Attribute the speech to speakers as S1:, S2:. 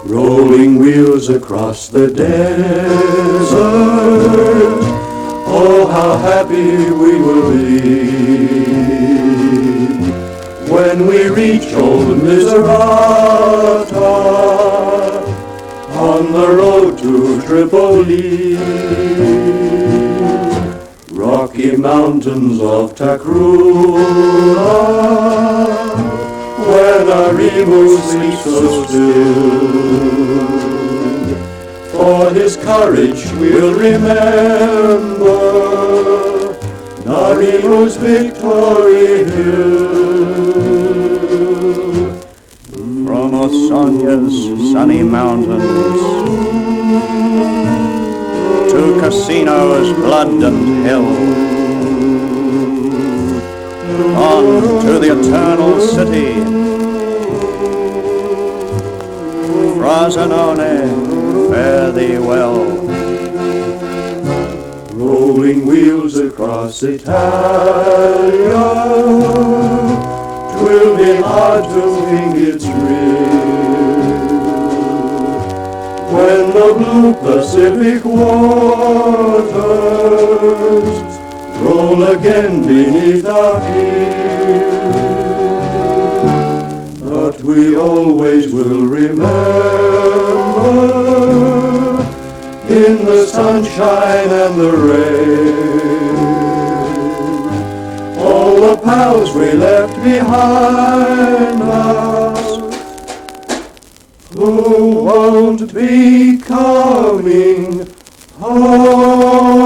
S1: rolling wheels across the desert. Oh, how happy we will be when we reach old Misurata on the road to Tripoli. Rocky mountains of Takrura, where Narimu sleeps so still. For his courage we'll remember Narimu's Victory Hill.
S2: From Osonia's sunny mountains to Casino's blood and hill, on to the eternal city, Frosinone, fare thee well.
S1: Rolling wheels across Italia, 'twill be hard to think it's real when the blue Pacific waters roll again beneath our heel. But we always will remember, in the sunshine and the rain, all the pals we left behind us, who won't be coming home.